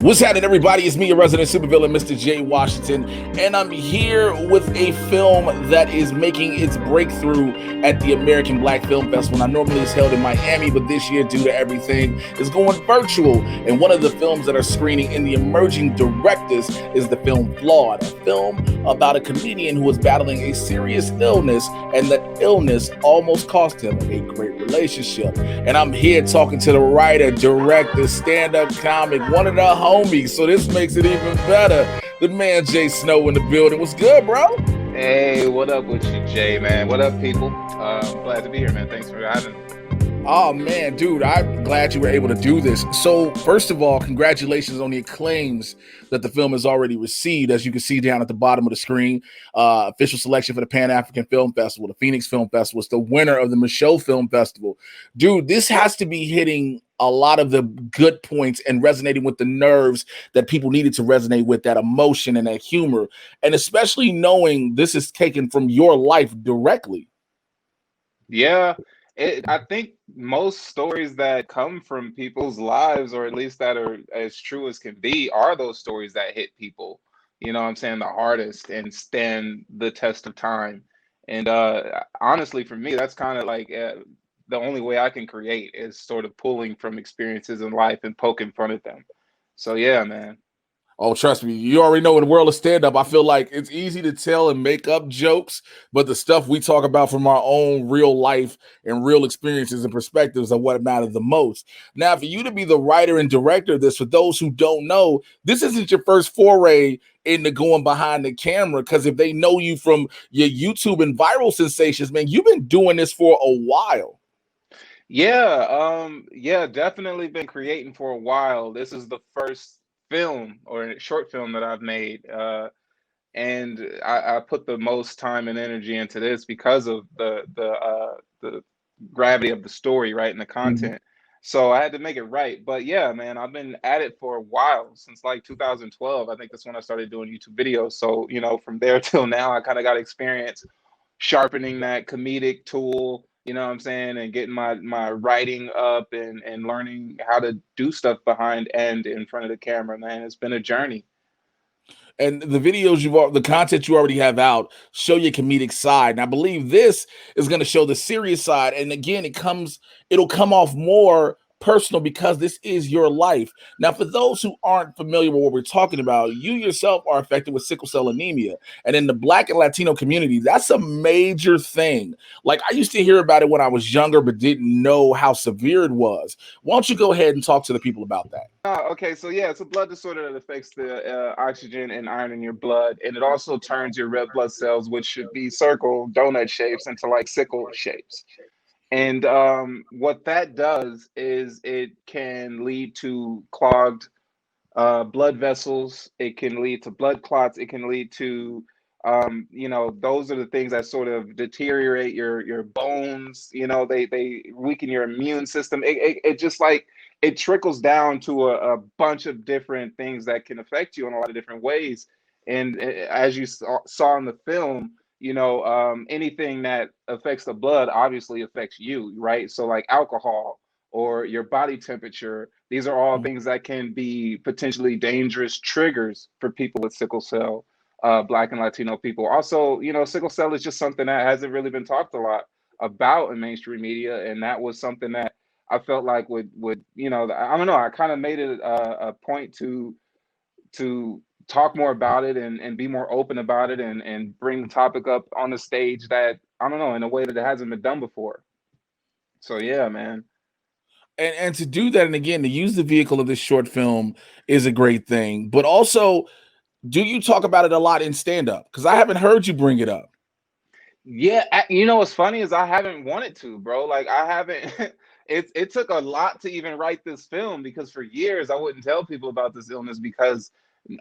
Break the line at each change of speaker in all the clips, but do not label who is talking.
What's happening, everybody? It's me, your resident supervillain, Mr. J. Washington, and I'm here with a film that is making its breakthrough at the American Black Film Festival. Now, normally it's held in Miami, but this year, due to everything, is going virtual. And one of the films that are screening in the emerging directors is the film FLAWD, a film about a comedian who was battling a serious illness, and that illness almost cost him a great relationship. And I'm here talking to the writer, director, stand-up comic, one of the homies, so this makes it even better. The man J.Snow in the building. What's good, bro?
Hey, what up with you, Jay, man? What up, people? I'm glad to be here, man. Thanks for having me.
Oh, man, dude, I'm glad you were able to do this. So, first of all, congratulations on the acclaims that the film has already received. As you can see down at the bottom of the screen, official selection for the Pan-African Film Festival, the Phoenix Film Festival. It's the winner of the Michaud Film Festival. Dude, this has to be hitting a lot of the good points and resonating with the nerves that people needed to resonate with, that emotion and that humor. And especially knowing this is taken from your life directly.
Yeah, I think most stories that come from people's lives, or at least that are as true as can be, are those stories that hit people, you know what I'm saying, the hardest and stand the test of time. And honestly, for me, that's kind of like the only way I can create is sort of pulling from experiences in life and poking fun at them. So yeah, man.
Oh, trust me, you already know in the world of stand-up, I feel like it's easy to tell and make up jokes, but the stuff we talk about from our own real life and real experiences and perspectives are what matter the most. Now, for you to be the writer and director of this, for those who don't know, this isn't your first foray into going behind the camera, because if they know you from your YouTube and viral sensations, man, you've been doing this for a while.
Yeah, definitely been creating for a while. This is the first film or short film that I've made. And I put the most time and energy into this because of the gravity of the story, right, and the
Mhm.
content. So I had to make it right. But yeah, man, I've been at it for a while, since like 2012. I think that's when I started doing YouTube videos. So, you know, from there till now, I kind of got experience sharpening that comedic tool, you know what I'm saying, and getting my writing up and learning how to do stuff behind and in front of the camera, man. It's been a journey.
And the videos the content you already have out show your comedic side. And I believe this is going to show the serious side. And again, it'll come off more personal because this is your life. Now, for those who aren't familiar with what we're talking about, you yourself are affected with sickle cell anemia. And in the Black and Latino community, that's a major thing. Like, I used to hear about it when I was younger, but didn't know how severe it was. Why don't you go ahead and talk to the people about that?
Okay, so yeah, it's a blood disorder that affects the oxygen and iron in your blood, and it also turns your red blood cells, which should be circle donut shapes, into like sickle shapes. And what that does is it can lead to clogged blood vessels. It can lead to blood clots. It can lead to, you know, those are the things that sort of deteriorate your bones. You know, they weaken your immune system. It just like it trickles down to a bunch of different things that can affect you in a lot of different ways. And as you saw in the film, you know, anything that affects the blood obviously affects you, right? So like alcohol or your body temperature. These are all things that can be potentially dangerous triggers for people with sickle cell, Black and Latino people. Also, you know, sickle cell is just something that hasn't really been talked a lot about in mainstream media, and that was something that I felt like would you know, I don't know, I kind of made it a point to talk more about it and be more open about it and bring the topic up on the stage that I don't know, in a way that it hasn't been done before. So yeah, man.
And to do that, and again, to use the vehicle of this short film is a great thing. But also, do you talk about it a lot in stand-up? Because I haven't heard you bring it up.
Yeah, you know what's funny is I haven't wanted to, bro. Like I haven't. It took a lot to even write this film, because for years I wouldn't tell people about this illness because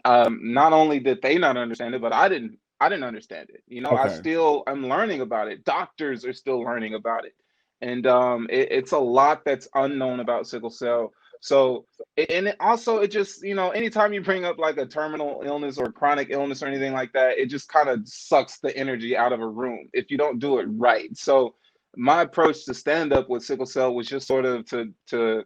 not only did they not understand it, but I didn't understand it. You know,
Okay.
I'm learning about it. Doctors are still learning about it, and it's a lot that's unknown about sickle cell. So and it also, it just, you know, anytime you bring up like a terminal illness or chronic illness or anything like that, it just kind of sucks the energy out of a room if you don't do it right. So my approach to stand up with sickle cell was just sort of to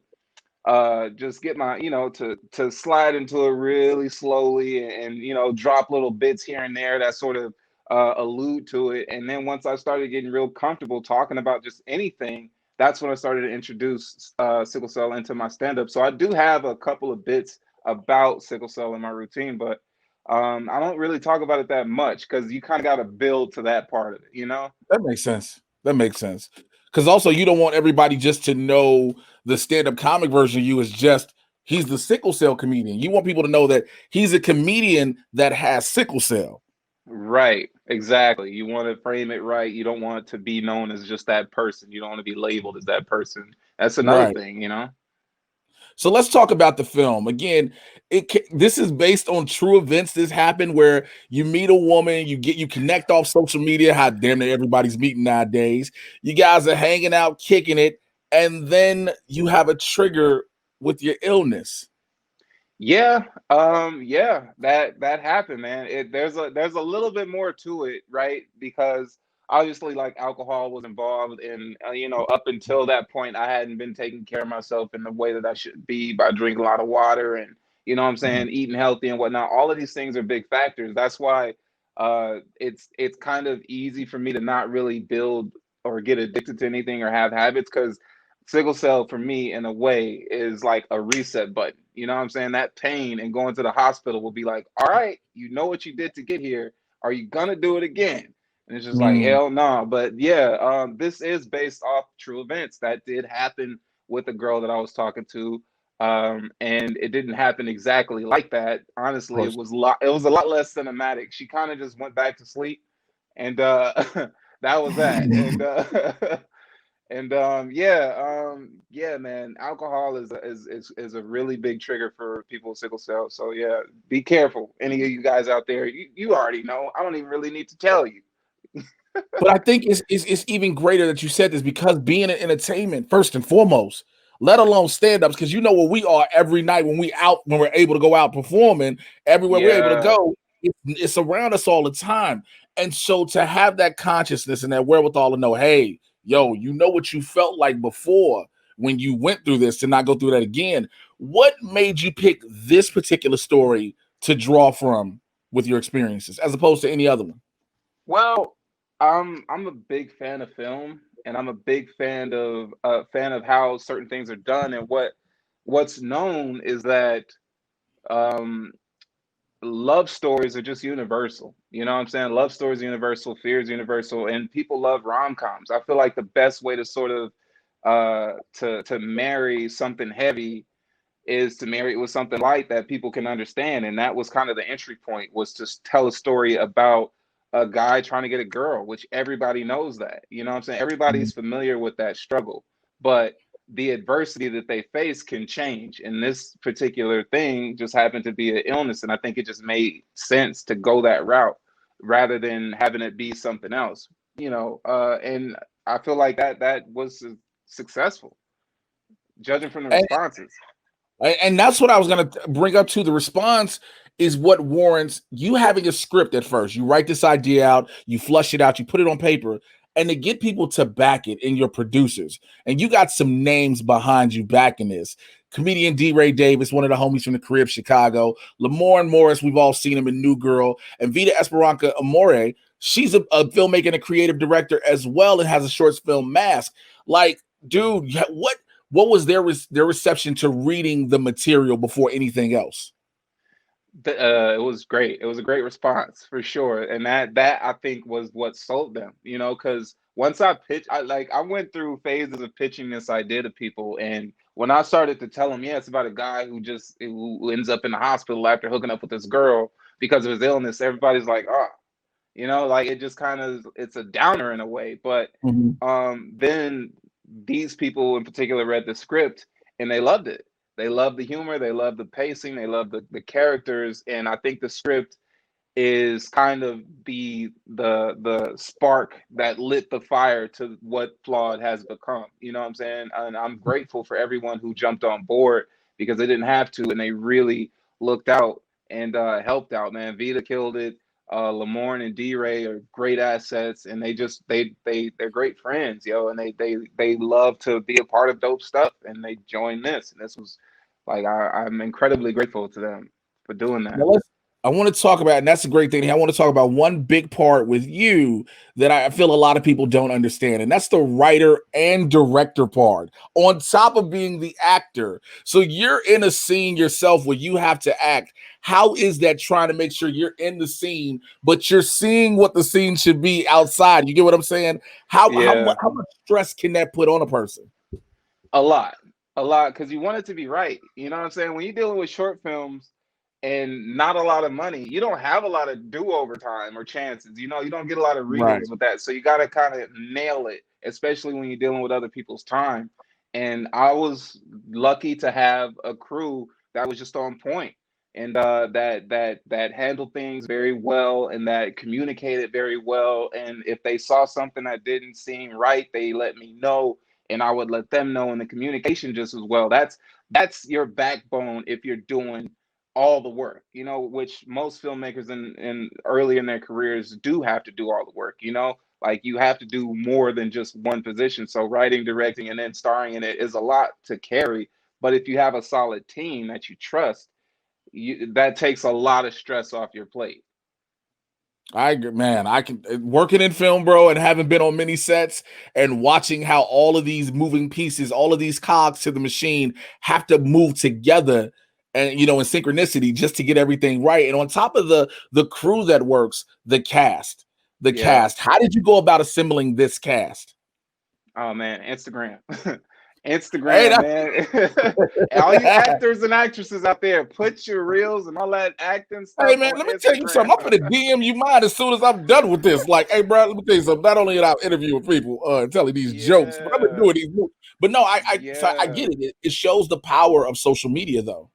just get my, to slide into it really slowly, and drop little bits here and there that sort of allude to it. And then once I started getting real comfortable talking about just anything, that's when I started to introduce sickle cell into my stand-up. So I do have a couple of bits about sickle cell in my routine, but I don't really talk about it that much because you kind of got to build to that part of it, you know?
That makes sense. That makes sense. Because also, you don't want everybody just to know the stand-up comic version of you is just he's the sickle cell comedian. You want people to know that he's a comedian that has sickle cell.
Right, exactly. You want to frame it right. You don't want it to be known as just that person. You don't want to be labeled as that person. That's another
Right.
thing, you know?
So let's talk about the film again. This is based on true events. This happened where you meet a woman, you connect off social media. How damn near everybody's meeting nowadays. You guys are hanging out, kicking it, and then you have a trigger with your illness.
Yeah, yeah, that happened, man. There's a little bit more to it, right? Because obviously, like, alcohol was involved, and up until that point, I hadn't been taking care of myself in the way that I should be by drinking a lot of water, and what I'm
Mhm.
saying, eating healthy and whatnot. All of these things are big factors. That's why it's kind of easy for me to not really build or get addicted to anything or have habits, because sickle cell for me in a way is like a reset button. You know what I'm saying? That pain and going to the hospital will be like, all right, you know what you did to get here. Are you gonna do it again? And it's just like,
Mm,
hell no. But yeah, this is based off true events that did happen with a girl that I was talking to. And it didn't happen exactly like that.
of
Honestly,
course.
it was a lot less cinematic. She kind of just went back to sleep, and that was that. And And yeah, man, alcohol is a really big trigger for people with sickle cell. So yeah, be careful. Any of you guys out there, you already know. I don't even really need to tell you.
But I think it's even greater that you said this because being in entertainment first and foremost, let alone stand-ups, because you know where we are every night when we're able to go out performing, everywhere we're able to
Yeah,
go, it's around us all the time. And so to have that consciousness and that wherewithal to know, hey, yo, you know what you felt like before when you went through this to not go through that again. What made you pick this particular story to draw from with your experiences as opposed to any other one?
well, I'm a big fan of film, and I'm a big fan of how certain things are done, and what's known is that um love stories are just universal. You know what I'm saying? Love stories are universal, fear is universal, and people love rom-coms. I feel like the best way to sort of to marry something heavy is to marry it with something light that people can understand. And that was kind of the entry point, was to tell a story about a guy trying to get a girl, which everybody knows that. You know what I'm saying? Everybody's familiar with that struggle. But the adversity that they face can change. And this particular thing just happened to be an illness. And I think it just made sense to go that route rather than having it be something else. And I feel like that was successful, judging from the
And
responses.
And that's what I was going to bring up to. The response is what warrants you having a script at first. You write this idea out, you flush it out, you put it on paper, and to get people to back it in your producers. And you got some names behind you backing this. Comedian D. Ray Davis, one of the homies from the Crib, Chicago. Lamorne Morris, we've all seen him in New Girl. And Vita Esperanza Amore, she's a filmmaker and a creative director as well, and has a short film Mask. Like, dude, what was their reception to reading the material before anything else?
It was great. It was a great response for sure, and that I think was what sold them. Because once I pitched, I went through phases of pitching this idea to people, and when I started to tell them, yeah, it's about a guy who ends up in the hospital after hooking up with this girl because of his illness, everybody's like, oh, like it just kind of, it's a downer in a way. But
Mhm.
then these people in particular read the script and they loved it. They loved the humor, they loved the pacing, they loved the characters, and I think the script is kind of the spark that lit the fire to what Flawed has become. You know what I'm saying? And I'm grateful for everyone who jumped on board, because they didn't have to, and they really looked out and helped out. Man, Vita killed it. Lamorne and D-Ray are great assets, and they're great friends, yo, and they love to be a part of dope stuff, and they joined this, and this was like I'm incredibly grateful to them for doing that.
Now I want to talk about, and that's a great thing. I want to talk about one big part with you that I feel a lot of people don't understand, and that's the writer and director part, on top of being the actor. So you're in a scene yourself where you have to act. How is that trying to make sure you're in the scene, but you're seeing what the scene should be outside? You get what I'm saying?
Yeah,
How much stress can that put on a person?
a lot, a lot, because you want it to be right. You know what I'm saying? When you're dealing with short films and not a lot of money, you don't have a lot of do-over time or chances. You know, you don't get a lot of
Right.
redos with that. So you got to kind of nail it, especially when you're dealing with other people's time. And I was lucky to have a crew that was just on point, and that handled things very well, and that communicated very well. And if they saw something that didn't seem right, they let me know, and I would let them know, and the communication just as well. That's your backbone if you're doing all the work, you know, which most filmmakers in early in their careers do have to do all the work, you know, like you have to do more than just one position. So writing, directing, and then starring in it is a lot to carry. But if you have a solid team that you trust, that takes a lot of stress off your plate.
I agree, man. I can working in film, bro, and having been on many sets and watching how all of these moving pieces, all of these cogs to the machine have to move together, and in synchronicity just to get everything right. And on top of the crew that works, the
Yeah.
cast. How did you go about assembling this cast?
Oh man, Instagram.
Hey,
Instagram, man. All you actors and actresses out there, put your reels and all that acting
hey
stuff
man,
on
let me tell you
Instagram.
something. I'm gonna DM you mine as soon as I'm done with this. Like, hey, bro, let me tell you something. Not only am I interviewing people and telling these jokes, but I've been
Yeah.
doing these. But no, I
Yeah.
get it. It shows the power of social media, though.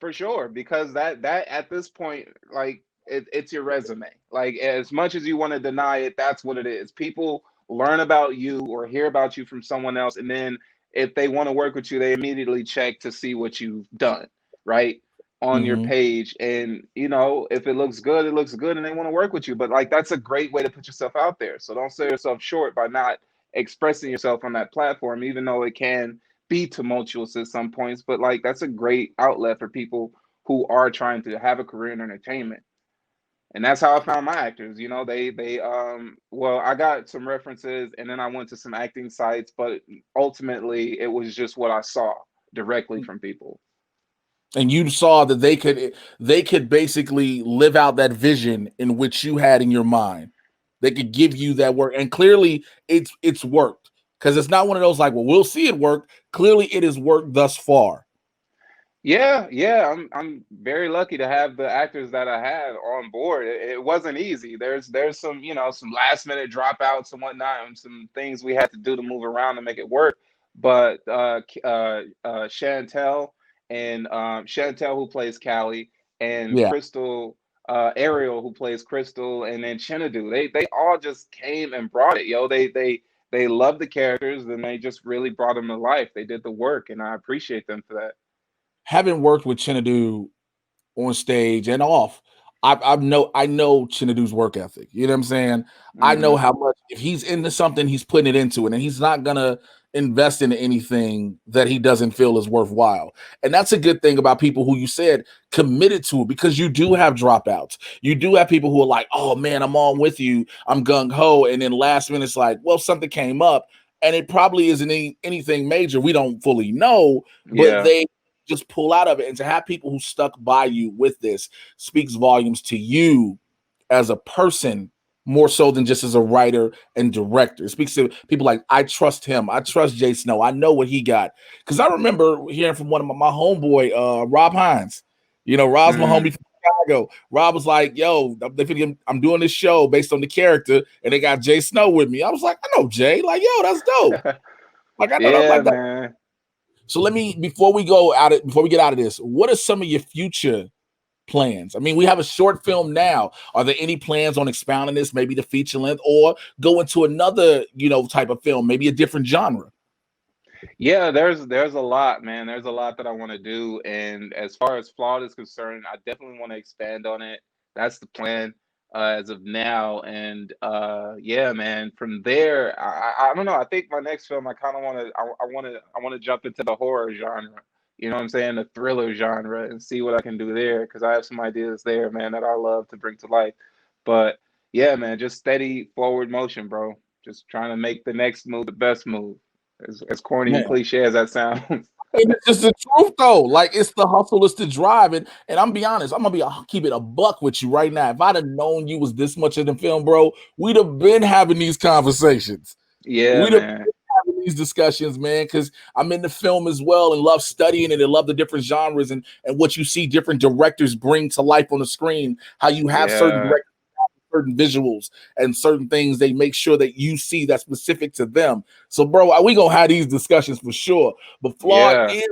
For sure, because that at this point, like it's your resume. Like as much as you want to deny it, that's what it is. People learn about you or hear about you from someone else, and then if they want to work with you, they immediately check to see what you've done, right? On your
Hmm.
page. And if it looks good, it looks good, and they want to work with you. But like that's a great way to put yourself out there. So don't sell yourself short by not expressing yourself on that platform, even though it can be tumultuous at some points, but like that's a great outlet for people who are trying to have a career in entertainment. And that's how I found my actors. Well, I got some references and then I went to some acting sites, but ultimately it was just what I saw directly from people.
And you saw that they could basically live out that vision in which you had in your mind. They could give you that work, and clearly it's worked, because it's not one of those like, well, we'll see it work. Clearly, it has worked thus far.
Yeah, yeah, I'm very lucky to have the actors that I had on board. It wasn't easy. There's some some last minute dropouts and whatnot, and some things we had to do to move around to make it work. But Chantel and Chantel, who plays Callie, and
Yeah.
Crystal, Ariel, who plays Crystal, and then Chinadu, they all just came and brought it. Yo, they loved the characters and they just really brought them to life. They did the work, and I appreciate them for that.
Having worked with Chinadu on stage and off, I know Chinadu's work ethic. You know what I'm saying? I know
Hmm.
how much, if he's into something, he's putting it into it, and he's not gonna invest in anything that he doesn't feel is worthwhile. And that's a good thing about people who you said committed to it, because you do have dropouts. You do have people who are like, "Oh man, I'm on with you. I'm gung ho," and then last minute it's like, "Well, something came up." And it probably isn't anything major. We don't fully know, but
Yeah.
they just pull out of it. And to have people who stuck by you with this speaks volumes to you as a person, more so than just as a writer and director. It speaks to people like, I trust him. I trust J.Snow. I know what he got. Because I remember hearing from one of my homeboy, Rob Hines. Rob's my homie
Mm.
from Chicago. Rob was like, yo, I'm doing this show based on the character, and they got J.Snow with me. I was like, I know Jay. Like, yo, that's dope. Like, I know that.
Yeah,
Like, that.
man.
So before we get out of this, what are some of your future plans? I mean, we have a short film now. Are there any plans on expounding this, maybe the feature length, or go into another, type of film, maybe a different genre?
Yeah, there's a lot, man. There's a lot that I want to do, and as far as Flawed is concerned, I definitely want to expand on it. That's the plan. as of now. And yeah, man, from there, I don't know. I think my next film, I kind of want to, I want to jump into the horror genre. You know what I'm saying? The thriller genre, and see what I can do there, because I have some ideas there, man, that I love to bring to life. But yeah, man, just steady forward motion, bro. Just trying to make the next move the best move. As corny and
Man.
cliche as that sounds.
And it's just the truth though. Like it's the hustle, it's the drive. And I'm be honest, I'm gonna keep it a buck with you right now. If I'd have known you was this much in the film, bro, we'd have been having these conversations.
Yeah,
We'd have
man.
been having these discussions, man, because I'm in the film as well and love studying it and love the different genres and what you see different directors bring to life on the screen, how you have certain
Yeah,
directors, certain visuals and certain things they make sure that you see that's specific to them. So, bro, we gonna have these discussions for sure. But Flawed
yeah.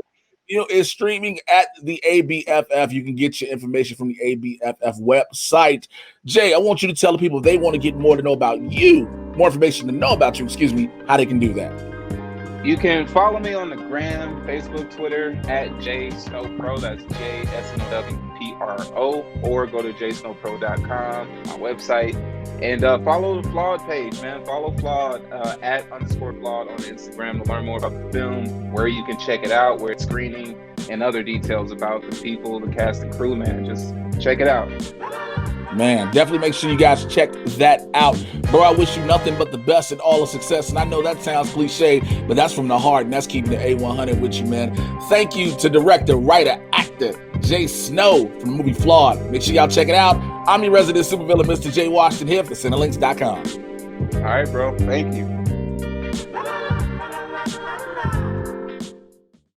is, is streaming at the ABFF. You can get your information from the ABFF website. Jay, I want you to tell the people if they want to get more to know about you, more information to know about you, excuse me, how they can do that.
You can follow me on the gram, Facebook, Twitter at J.Snow Pro. That's JSNOWPRO. Or go to jsnowpro.com, my website. And follow the FLAWD page, man. Follow FLAWD at _FLAWD on Instagram to learn more about the film, where you can check it out, where it's screening, and other details about the people, the cast and crew, man. Just check it out.
Man, definitely make sure you guys check that out. Bro, I wish you nothing but the best and all the success. And I know that sounds cliche, but that's from the heart, and that's keeping the A100 with you, man. Thank you to director, writer, actor, J.Snow from the movie Flawed. Make sure y'all check it out. I'm your resident supervillain, Mr. J. Washington, here for Cinelinx.com.
All right, bro. Thank you.